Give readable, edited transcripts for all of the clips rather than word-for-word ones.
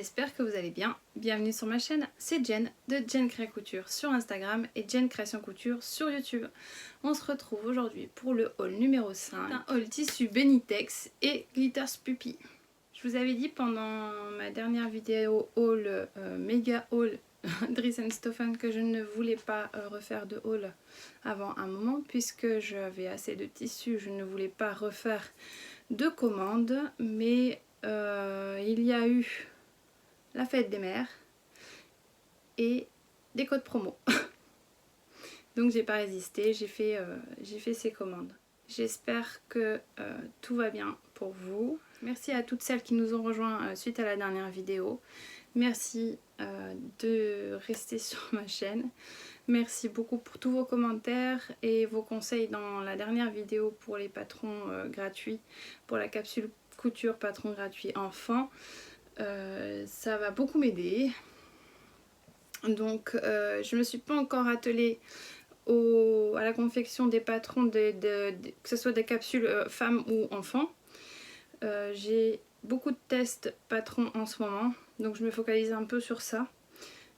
j'espère que vous allez bien. Bienvenue sur ma chaîne, c'est Jen de Jen Créa Couture sur Instagram et Jen Création Couture sur YouTube. On se retrouve aujourd'hui pour le haul numéro 5, un haul tissu Benitex et Glitters Puppy. Je vous avais dit pendant ma dernière vidéo haul, méga haul Dries & Stefan que je ne voulais pas refaire de haul avant un moment puisque j'avais assez de tissus, je ne voulais pas refaire de commandes, mais il y a eu la fête des mères et des codes promo. Donc j'ai pas résisté, j'ai fait ces commandes. J'espère que tout va bien pour vous. Merci à toutes celles qui nous ont rejoints suite à la dernière vidéo. Merci de rester sur ma chaîne. Merci beaucoup pour tous vos commentaires et vos conseils dans la dernière vidéo pour les patrons gratuits, pour la capsule couture patron gratuit enfant. Ça va beaucoup m'aider. Donc je me suis pas encore attelée à la confection des patrons, que ce soit des capsules femmes ou enfants. J'ai beaucoup de tests patrons en ce moment, donc je me focalise un peu sur ça.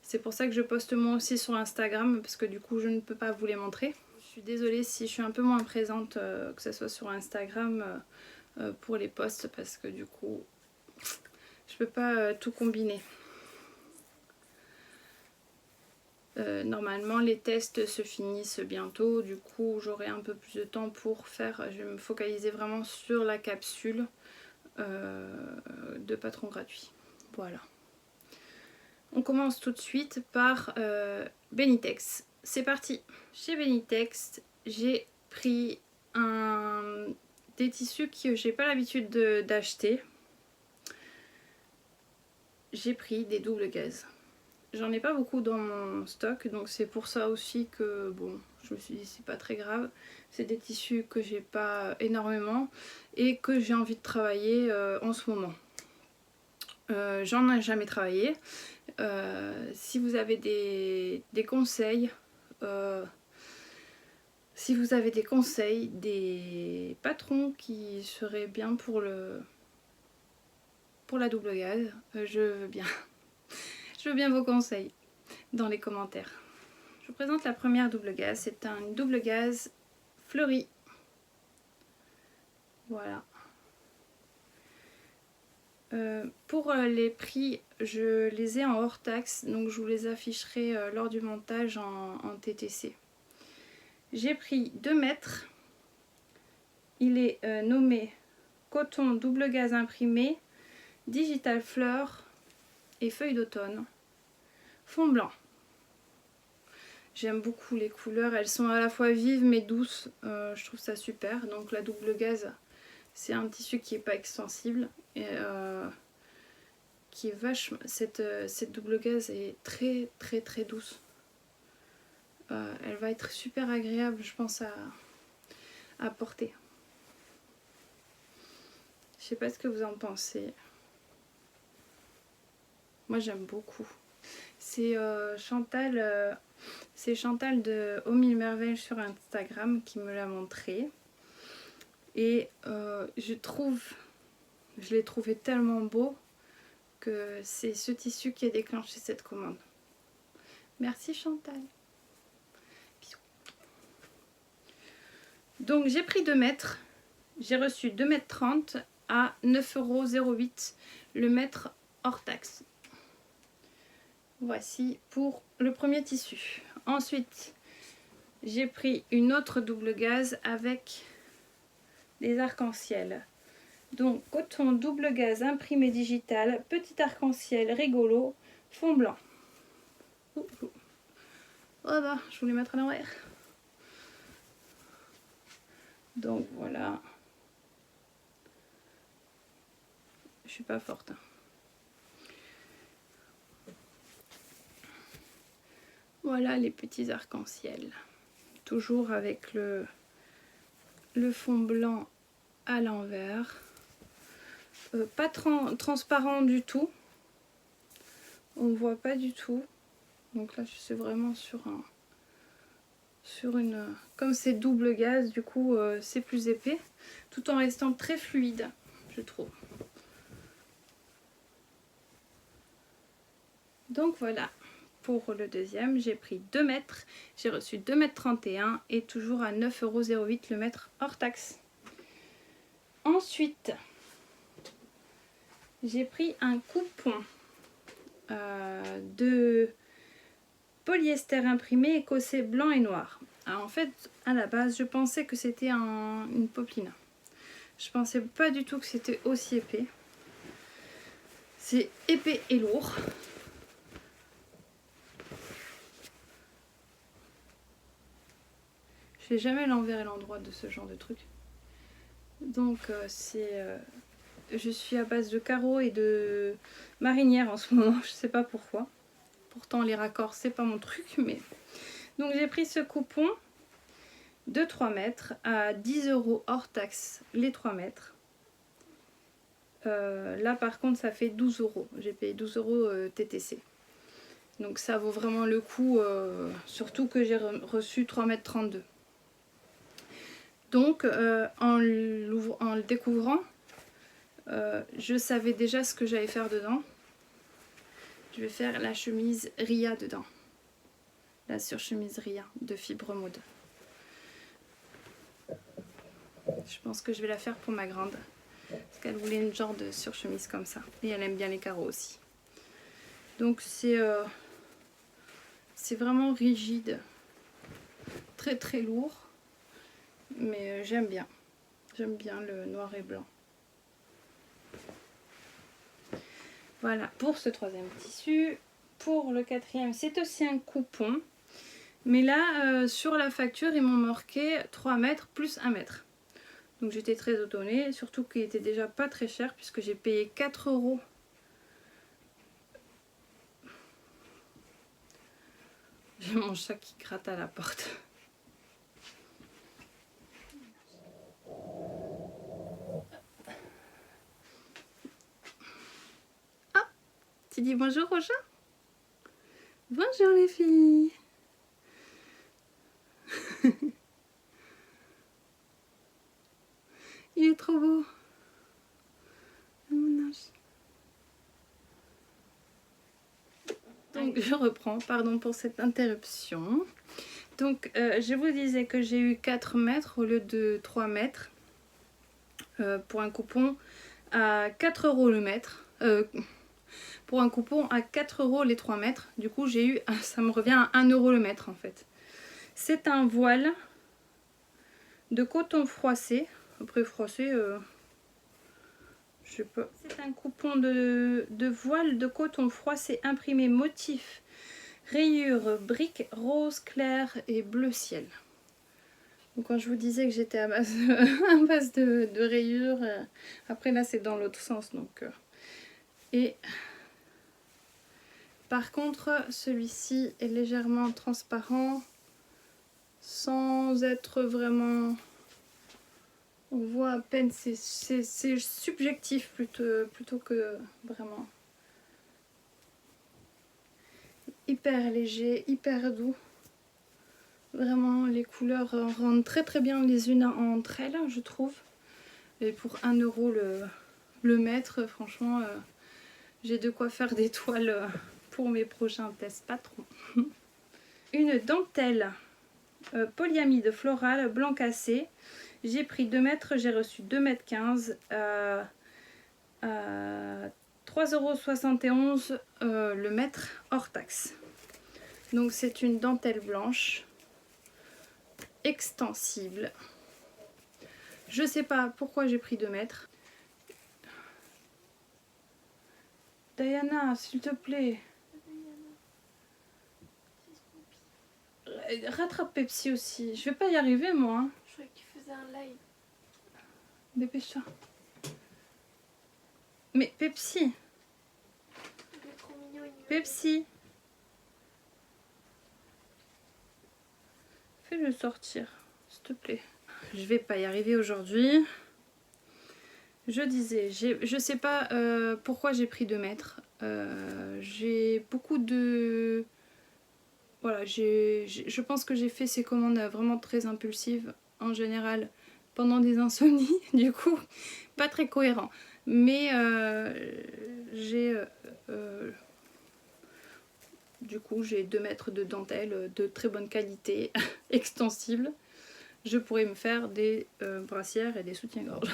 C'est pour ça que je poste moi aussi sur Instagram, parce que du coup je ne peux pas vous les montrer. Je suis désolée si je suis un peu moins présente, que ce soit sur Instagram pour les posts, parce que du coup je peux pas tout combiner. Normalement les tests se finissent bientôt, du coup j'aurai un peu plus de temps pour faire, je vais me focaliser vraiment sur la capsule de patron gratuit. Voilà. On commence tout de suite par Benitex. C'est parti. Chez Benitex, j'ai pris des tissus que j'ai pas l'habitude d'acheter. J'ai pris des doubles gazes. J'en ai pas beaucoup dans mon stock, donc c'est pour ça aussi que bon, je me suis dit c'est pas très grave. C'est des tissus que j'ai pas énormément et que j'ai envie de travailler en ce moment. J'en ai jamais travaillé. Si vous avez des conseils, des patrons qui seraient bien pour la double gaze, je veux bien. Je veux bien vos conseils dans les commentaires. Je vous présente la première double gaze. C'est un double gaze fleuri. Voilà. Pour les prix, je les ai en hors taxe, donc je vous les afficherai lors du montage en TTC. J'ai pris 2 mètres. Il est nommé coton double gaze imprimé, digital fleur et feuilles d'automne. Fond blanc. J'aime beaucoup les couleurs, elles sont à la fois vives mais douces, je trouve ça super. Donc la double gaze, c'est un tissu qui n'est pas extensible et qui est vachement. Cette double gaze est très très très douce. Elle va être super agréable, je pense, à porter. Je sais pas ce que vous en pensez. Moi j'aime beaucoup. C'est Chantal de Au Mille Merveilles sur Instagram qui me l'a montré. Et je l'ai trouvé tellement beau que c'est ce tissu qui a déclenché cette commande. Merci Chantal. Bisous. Donc j'ai pris 2 mètres. J'ai reçu 2,30 m à 9,08 € le mètre hors taxe. Voici pour le premier tissu. Ensuite, j'ai pris une autre double gaze avec des arcs-en-ciel. Donc, coton double gaze imprimé digital, petit arc-en-ciel rigolo, fond blanc. Oh bah, je voulais mettre à l'envers. Donc voilà. Je suis pas forte. Voilà les petits arcs-en-ciel. Toujours avec le fond blanc à l'envers. Pas transparent du tout. On ne voit pas du tout. Donc là, je suis vraiment sur une... Comme c'est double gaze, du coup, c'est plus épais. Tout en restant très fluide, je trouve. Donc voilà, pour le deuxième, j'ai pris 2 mètres. J'ai reçu 2,31 m et toujours à 9,08 € le mètre hors taxe. Ensuite, j'ai pris un coupon de polyester imprimé écossais blanc et noir. Alors en fait, à la base, je pensais que c'était une popeline. Je pensais pas du tout que c'était aussi épais. C'est épais et lourd. Je fais jamais l'envers et l'endroit de ce genre de truc. Donc je suis à base de carreaux et de marinière en ce moment, je sais pas pourquoi. Pourtant les raccords c'est pas mon truc, mais... Donc j'ai pris ce coupon de 3 mètres à 10 € hors taxe les 3 mètres. Là par contre ça fait 12 €. J'ai payé 12 € TTC. Donc ça vaut vraiment le coup, surtout que j'ai reçu 3,32 m. Donc en le découvrant, je savais déjà ce que j'allais faire dedans. Je vais faire la chemise Ria dedans. La surchemise Ria de fibre maude. Je pense que je vais la faire pour ma grande. Parce qu'elle voulait une genre de surchemise comme ça. Et elle aime bien les carreaux aussi. Donc c'est vraiment rigide. Très très lourd. Mais j'aime bien. J'aime bien le noir et blanc. Voilà pour ce troisième tissu. Pour le quatrième, c'est aussi un coupon. Mais là, sur la facture, ils m'ont marqué 3 mètres plus 1 mètre. Donc j'étais très étonnée, surtout qu'il était déjà pas très cher puisque j'ai payé 4 €. J'ai mon chat qui gratte à la porte. Ah, tu dis bonjour au chat? Bonjour les filles. Il est trop beau. Mon âge. Donc je reprends, pardon pour cette interruption. Donc je vous disais que j'ai eu 4 mètres au lieu de 3 mètres pour un coupon à 4 € le mètre. Pour un coupon à 4 € les 3 mètres. Du coup j'ai eu, ça me revient à 1 € le mètre en fait. C'est un voile de coton froissé. Après froissé, je sais pas. C'est un coupon de voile de coton froissé imprimé motif rayures briques rose clair et bleu ciel. Donc quand je vous disais que j'étais à base de rayures, après là c'est dans l'autre sens. Donc et par contre celui-ci est légèrement transparent sans être vraiment... On voit à peine, c'est subjectif plutôt que vraiment. Hyper léger, hyper doux. Vraiment, les couleurs rendent très très bien les unes entre elles, je trouve. Et pour 1 € le mètre, franchement, j'ai de quoi faire des toiles pour mes prochains tests patrons. Une dentelle polyamide florale blanc cassé. J'ai pris 2 mètres, j'ai reçu 2,15 m à 3,71 € le mètre hors taxe. Donc c'est une dentelle blanche extensible. Je sais pas pourquoi j'ai pris 2 mètres. Diana, s'il te plaît. Rattrape Pepsi aussi. Je vais pas y arriver moi. Je croyais qu'il faisait un live. Dépêche-toi. Mais Pepsi. Il est trop mignon. Pepsi. Fais-le sortir, s'il te plaît. Je vais pas y arriver aujourd'hui. Je disais, je sais pas pourquoi j'ai pris 2 mètres. J'ai beaucoup de... Voilà, je pense que j'ai fait ces commandes vraiment très impulsives en général pendant des insomnies, du coup, pas très cohérent. Mais Du coup j'ai 2 mètres de dentelle de très bonne qualité, extensible. Je pourrais me faire des brassières et des soutiens-gorge.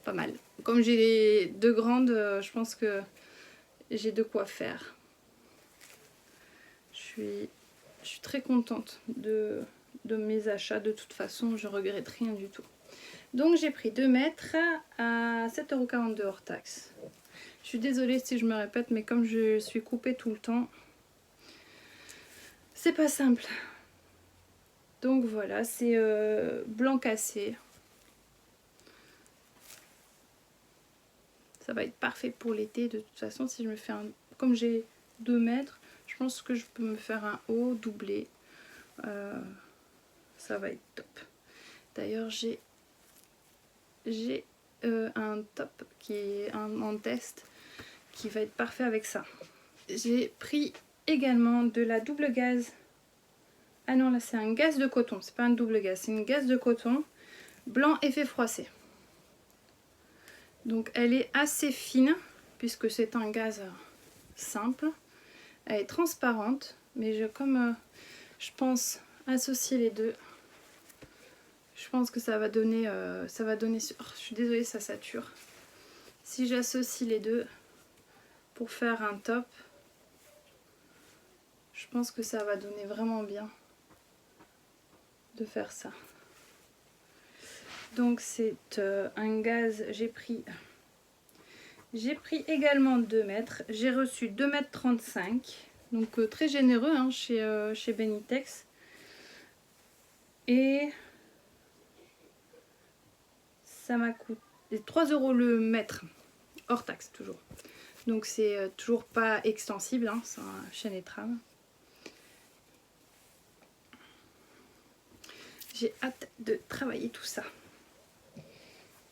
Pas mal. Comme j'ai les 2 grandes, je pense que j'ai de quoi faire. Je suis très contente de mes achats. De toute façon, je regrette rien du tout. Donc j'ai pris 2 mètres à 7,42 € hors taxe. Je suis désolée si je me répète, mais comme je suis coupée tout le temps, c'est pas simple. Donc voilà, c'est blanc cassé. Ça va être parfait pour l'été. De toute façon, si je me fais un... Comme j'ai 2 mètres, je pense que je peux me faire un haut doublé. Ça va être top. D'ailleurs, j'ai un top qui est en test qui va être parfait avec ça. J'ai pris également de la double gaze. Ah non, là c'est un gaze de coton, c'est pas un double gaze, c'est une gaze de coton blanc effet froissé. Donc elle est assez fine puisque c'est un gaze simple. Elle est transparente, mais comme je pense associer les deux, je pense que ça va donner oh, je suis désolée, ça sature. Si j'associe les deux pour faire un top, je pense que ça va donner vraiment bien de faire ça. Donc c'est un gaze, j'ai pris également 2 mètres. J'ai reçu 2,35 m. Donc très généreux hein, chez Benitex. Et ça m'a coûté 3 € le mètre, hors taxe toujours. Donc c'est toujours pas extensible, hein, c'est un chaîne et trame. J'ai hâte de travailler tout ça.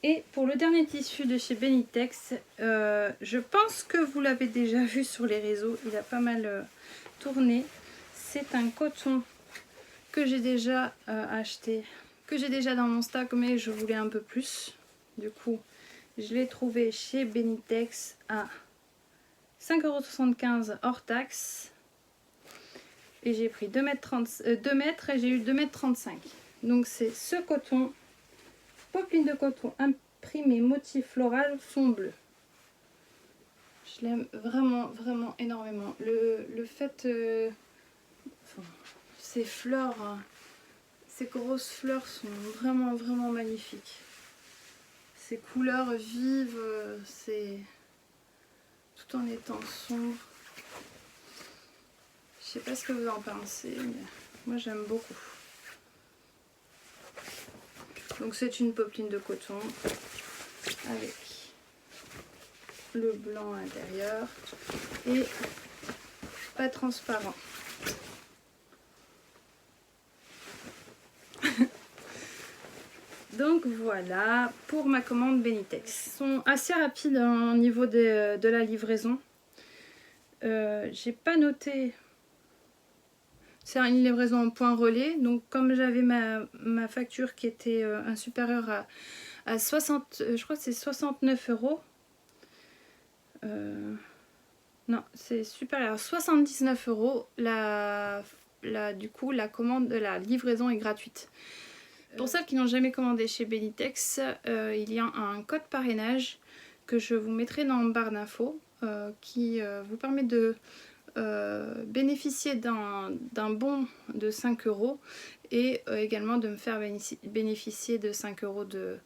Et pour le dernier tissu de chez Benitex, je pense que vous l'avez déjà vu sur les réseaux, il a pas mal tourné. C'est un coton que j'ai déjà acheté, que j'ai déjà dans mon stock, mais je voulais un peu plus. Du coup, je l'ai trouvé chez Benitex à 5,75 € hors taxe. Et j'ai pris 2 mètres et j'ai eu 2,35 m. Donc c'est ce coton, popeline de coton imprimé motif floral fond bleu. Je l'aime vraiment, vraiment énormément. Le fait, enfin, ces fleurs, ces grosses fleurs sont vraiment, vraiment magnifiques. Ces couleurs vives, c'est tout en étant sombre. Je sais pas ce que vous en pensez, mais moi j'aime beaucoup. Donc c'est une popeline de coton avec le blanc à l'intérieur et pas transparent. Donc voilà pour ma commande Benitex. Ils sont assez rapides au niveau de la livraison. J'ai pas noté. C'est une livraison en point relais. Donc comme j'avais ma facture qui était supérieure à 60, je crois que c'est 69 €. Non, c'est supérieur à 79 €. Du coup, la commande de la livraison est gratuite. Pour celles qui n'ont jamais commandé chez Benitex, il y a un code parrainage que je vous mettrai dans le barre d'infos qui vous permet de bénéficier d'un bon de 5 € et également de me faire bénéficier de 5 €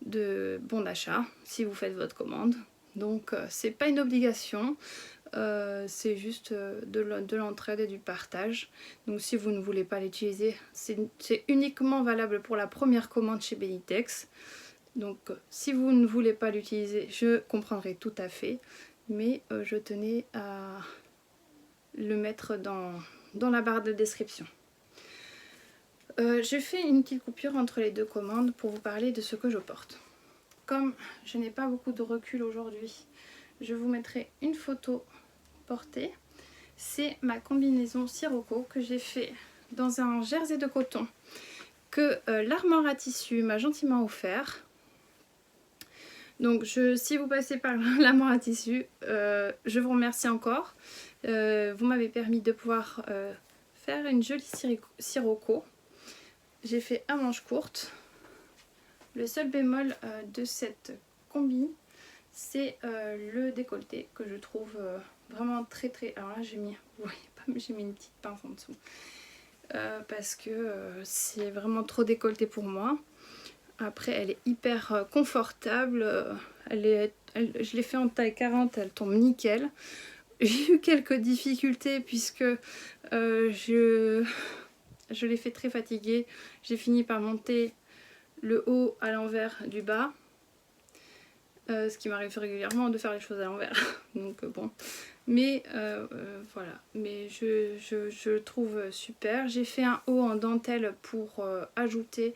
de bon d'achat si vous faites votre commande. Donc c'est pas une obligation, c'est juste de l'entraide et du partage. Donc si vous ne voulez pas l'utiliser, c'est uniquement valable pour la première commande chez Benitex. Donc si vous ne voulez pas l'utiliser, je comprendrai tout à fait, mais je tenais à le mettre dans la barre de description. Je fais une petite coupure entre les deux commandes pour vous parler de ce que je porte. Comme je n'ai pas beaucoup de recul aujourd'hui, je vous mettrai une photo portée. C'est ma combinaison Sirocco que j'ai fait dans un jersey de coton que l'Armoire à tissu m'a gentiment offert. Donc si vous passez par l'amour à tissu, je vous remercie encore. Vous m'avez permis de pouvoir faire une jolie sirocco. J'ai fait à manches courtes. Le seul bémol de cette combi, c'est le décolleté que je trouve vraiment très très... Alors là j'ai mis, vous voyez pas, mais j'ai mis une petite pince en dessous. Parce que c'est vraiment trop décolleté pour moi. Après elle est hyper confortable, je l'ai fait en taille 40, elle tombe nickel. J'ai eu quelques difficultés puisque je l'ai fait très fatiguée. J'ai fini par monter le haut à l'envers du bas. Ce qui m'arrive régulièrement de faire les choses à l'envers. Donc bon. Mais voilà. Mais je le trouve super. J'ai fait un haut en dentelle pour ajouter,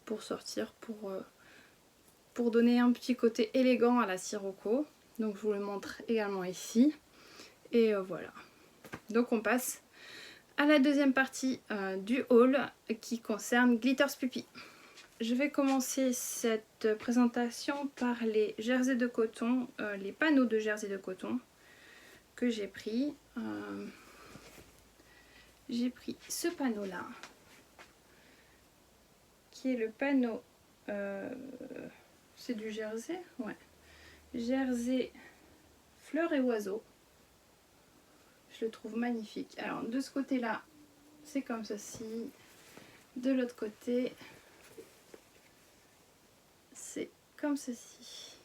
pour sortir, pour donner un petit côté élégant à la sirocco. Donc je vous le montre également ici. Et voilà. Donc on passe à la deuxième partie du haul qui concerne Glitters Puppy. Je vais commencer cette présentation par les jerseys de coton, les panneaux de jersey de coton que j'ai pris. J'ai pris ce panneau là, qui est le panneau, c'est du jersey, ouais, jersey fleurs et oiseaux. Je le trouve magnifique. Alors de ce côté là, c'est comme ceci, de l'autre côté, c'est comme ceci.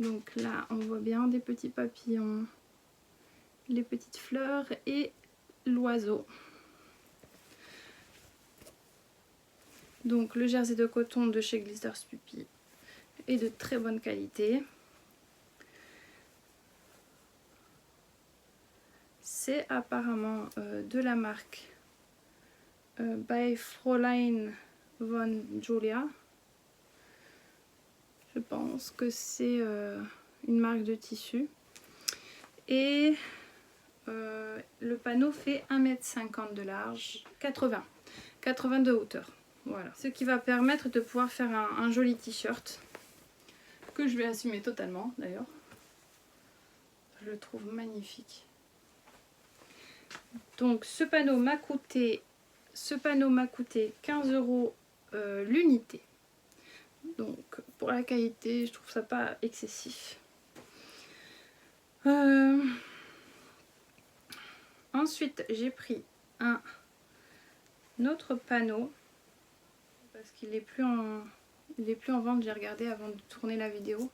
Donc là on voit bien des petits papillons, les petites fleurs et l'oiseau. Donc le jersey de coton de chez Glitters Puppy est de très bonne qualité. C'est apparemment de la marque by Fräulein von Julia. Je pense que c'est une marque de tissu. Et le panneau fait 1,50 m de large, 80 de hauteur. Voilà. Ce qui va permettre de pouvoir faire un joli t-shirt que je vais assumer totalement d'ailleurs. Je le trouve magnifique. Donc ce panneau m'a coûté 15 € l'unité. Donc pour la qualité, je trouve ça pas excessif. Ensuite, j'ai pris un autre panneau parce qu'il est plus en vente. J'ai regardé avant de tourner la vidéo,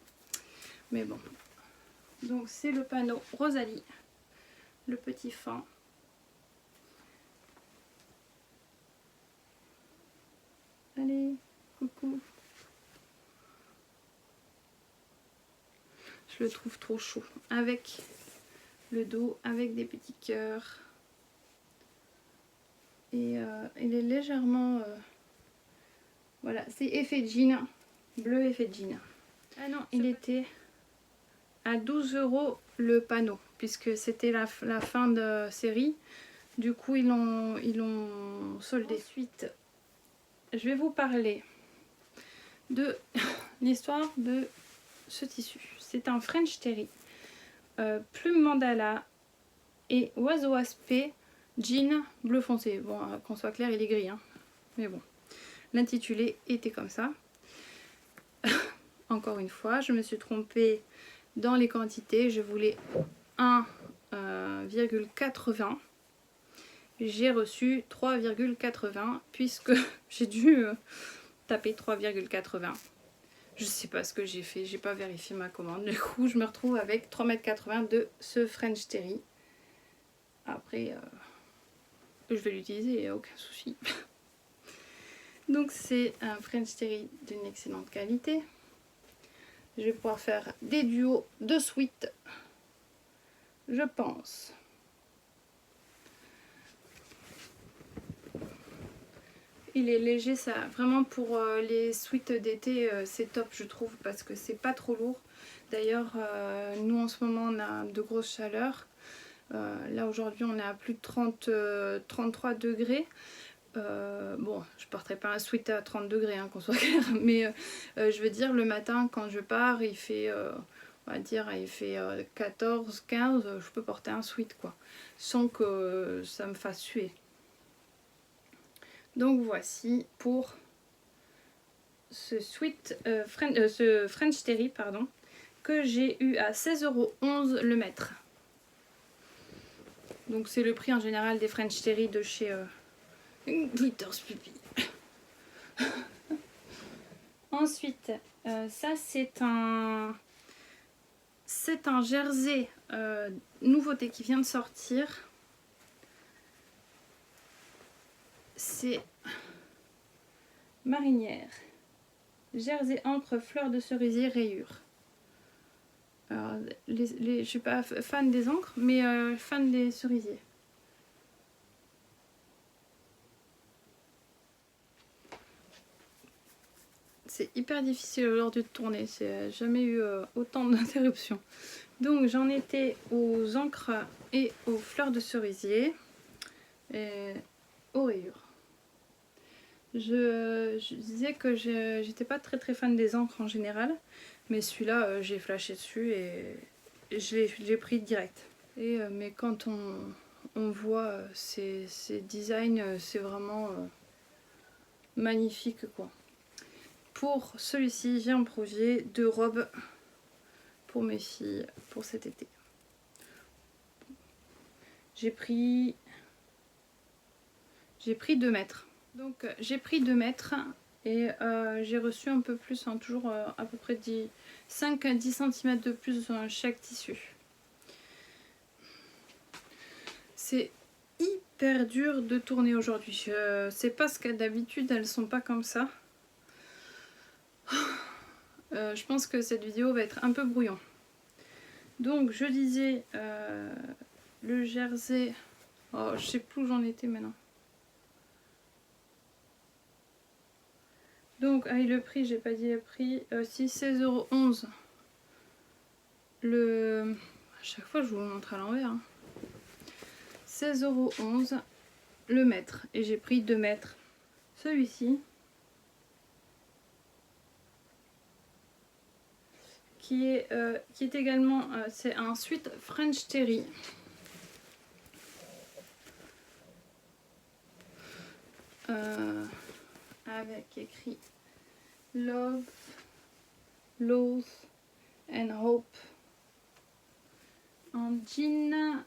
mais bon. Donc c'est le panneau Rosalie, le petit fan. Allez, coucou. Je le trouve trop chaud, avec le dos, avec des petits cœurs. Et il est légèrement... voilà, c'est effet jean, bleu effet jean. Ah non, il était à 12 € le panneau, puisque c'était la fin de série. Du coup, ils l'ont soldé. Ensuite, je vais vous parler de l'histoire de ce tissu. C'est un French Terry, plume mandala et oiseau aspect jean bleu foncé. Bon, qu'on soit clair, il est gris, hein. Mais bon, l'intitulé était comme ça. Encore une fois, je me suis trompée dans les quantités. Je voulais 1,80. J'ai reçu 3,80 puisque j'ai dû taper 3,80. Je sais pas ce que j'ai fait, j'ai pas vérifié ma commande. Du coup, je me retrouve avec 3,80 m de ce French Terry. Après, je vais l'utiliser, il n'y a aucun souci. Donc c'est un French Terry d'une excellente qualité. Je vais pouvoir faire des duos de sweats, je pense. Il est léger, ça vraiment pour les sweats d'été, c'est top je trouve, parce que c'est pas trop lourd. D'ailleurs, nous en ce moment on a de grosses chaleurs. Là aujourd'hui on est à plus de 33 degrés. bon, je porterai pas un sweat à 30 degrés, hein, qu'on soit clair, mais je veux dire, le matin, quand je pars, il fait, on va dire, il fait 14, 15, je peux porter un sweat, quoi, sans que ça me fasse suer. Donc voici pour ce sweat, ce French Terry, pardon, que j'ai eu à 16,11 € le mètre. Donc c'est le prix en général des French Terry de chez Glitters Puppy. Ensuite, ça c'est un jersey nouveauté qui vient de sortir. C'est marinière. Jersey encre fleur de cerisier rayure. Alors, je suis pas fan des encres, mais fan des cerisiers. C'est hyper difficile aujourd'hui de tourner, j'ai jamais eu autant d'interruptions. Donc j'en étais aux encres et aux fleurs de cerisier et aux rayures. Je disais que j'étais pas très fan des encres en général, mais celui-là j'ai flashé dessus et j'ai pris direct. Mais quand on voit ces designs, c'est vraiment magnifique, quoi. Pour celui-ci, j'ai un projet de robe pour mes filles pour cet été. J'ai pris 2 mètres. Donc j'ai pris 2 mètres et j'ai reçu un peu plus, hein, toujours à peu près 5 à 10 cm de plus dans chaque tissu. C'est hyper dur de tourner aujourd'hui. Je sais pas ce que d'habitude elles sont pas comme ça. Je pense que cette vidéo va être un peu brouillon. Donc je disais le jersey, oh, je sais plus où j'en étais maintenant. Donc avec le prix, j'ai pas dit le prix, si 16,11 €. À chaque fois je vous le montre à l'envers. Hein. 16,11 € le mètre et j'ai pris 2 mètres. Celui-ci. Qui est également, c'est un sweat French Terry. Avec écrit Love, Loath and Hope. En jean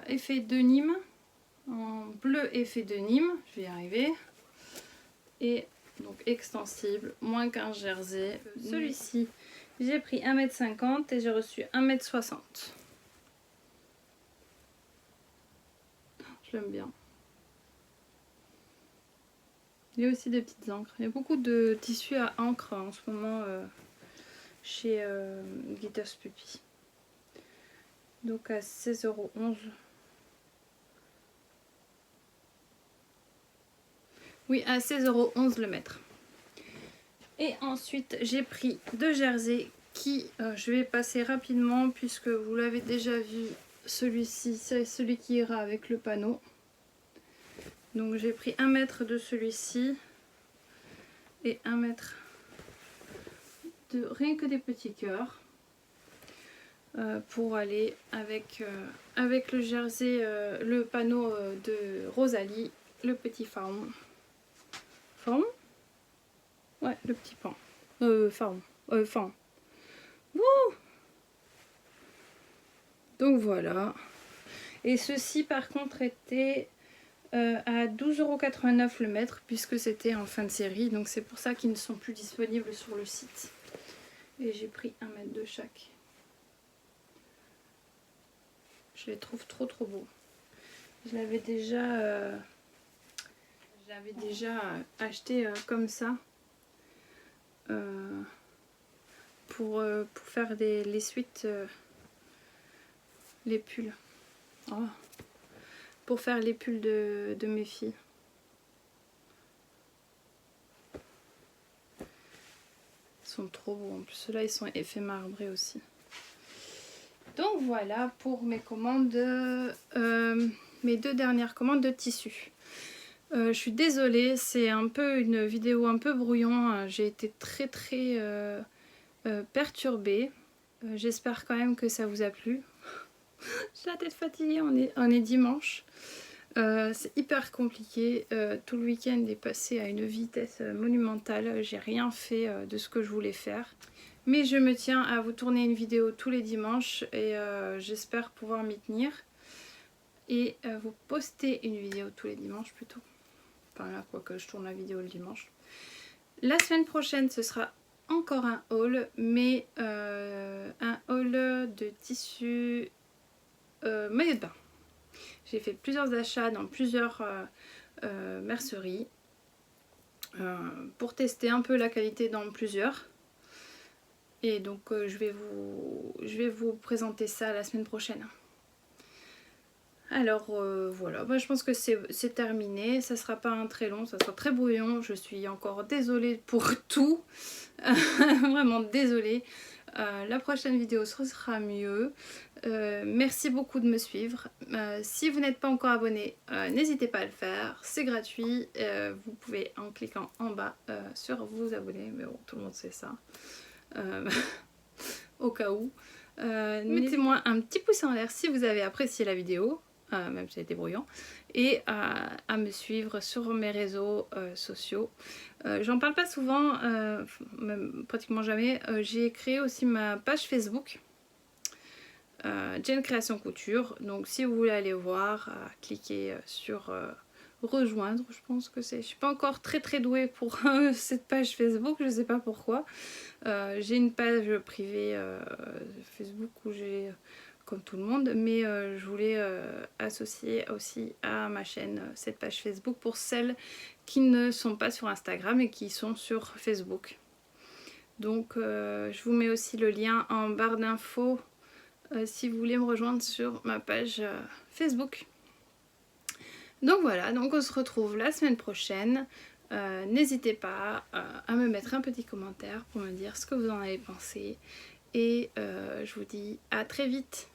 effet de Nîmes, en bleu effet de Nîmes, je vais y arriver. Et donc extensible, moins qu'un jersey. Celui-ci, j'ai pris 1,50 m et j'ai reçu 1,60 m. Je l'aime bien. Il y a aussi des petites encres. Il y a beaucoup de tissus à encre en ce moment chez Glitters Puppy. Donc à 16,11 €. Oui, à 16,11 € le mètre. Et ensuite, j'ai pris 2 jerseys qui, je vais passer rapidement puisque vous l'avez déjà vu. Celui-ci, c'est celui qui ira avec le panneau. Donc j'ai pris 1 mètre de celui-ci et 1 mètre de rien que des petits cœurs pour aller avec le jersey, le panneau de Rosalie, le petit faron. Faron? Ouais, le petit pan. Faron. Faron. Wouh! Donc voilà. Et ceci par contre était à 12,89 € le mètre puisque c'était en fin de série. Donc c'est pour ça qu'ils ne sont plus disponibles sur le site. Et j'ai pris 1 mètre de chaque. Je les trouve trop beaux. Je l'avais déjà acheté comme ça pour faire les suites, les pulls. Oh. Pour faire les pulls de mes filles. Ils sont trop beaux. En plus, ceux-là, ils sont effets marbrés aussi. Donc voilà pour mes commandes, mes 2 dernières commandes de tissu. Je suis désolée, c'est un peu une vidéo un peu brouillon. J'ai été très perturbée. J'espère quand même que ça vous a plu. J'ai la tête fatiguée, on est dimanche. C'est hyper compliqué. Tout le week-end est passé à une vitesse monumentale. J'ai rien fait de ce que je voulais faire. Mais je me tiens à vous tourner une vidéo tous les dimanches et j'espère pouvoir m'y tenir. Et vous poster une vidéo tous les dimanches plutôt. Enfin là, quoique je tourne la vidéo le dimanche. La semaine prochaine, ce sera encore un haul, mais un haul de tissu maillot de bain. J'ai fait plusieurs achats dans plusieurs merceries pour tester un peu la qualité dans plusieurs. Et donc je vais vous présenter ça la semaine prochaine. Alors voilà, je pense que c'est terminé, ça sera pas un très long, ça sera très brouillon, je suis encore désolée pour tout, vraiment désolée. La prochaine vidéo sera mieux. Merci beaucoup de me suivre. Si vous n'êtes pas encore abonné, n'hésitez pas à le faire, c'est gratuit. Vous pouvez en cliquant en bas sur vous abonner, mais bon, tout le monde sait ça. Au cas où. Mettez-moi un petit pouce en l'air si vous avez apprécié la vidéo. Même si c'était brouillant, et à me suivre sur mes réseaux sociaux. J'en parle pas souvent, même pratiquement jamais. J'ai créé aussi ma page Facebook, Jen Création Couture. Donc si vous voulez aller voir, cliquez sur rejoindre. Je pense que c'est. Je suis pas encore très douée pour cette page Facebook, je sais pas pourquoi. J'ai une page privée Facebook où j'ai comme tout le monde, mais je voulais associer aussi à ma chaîne cette page Facebook pour celles qui ne sont pas sur Instagram et qui sont sur Facebook. Donc je vous mets aussi le lien en barre d'infos si vous voulez me rejoindre sur ma page Facebook. Donc voilà, donc on se retrouve la semaine prochaine. N'hésitez pas à me mettre un petit commentaire pour me dire ce que vous en avez pensé. Et je vous dis à très vite.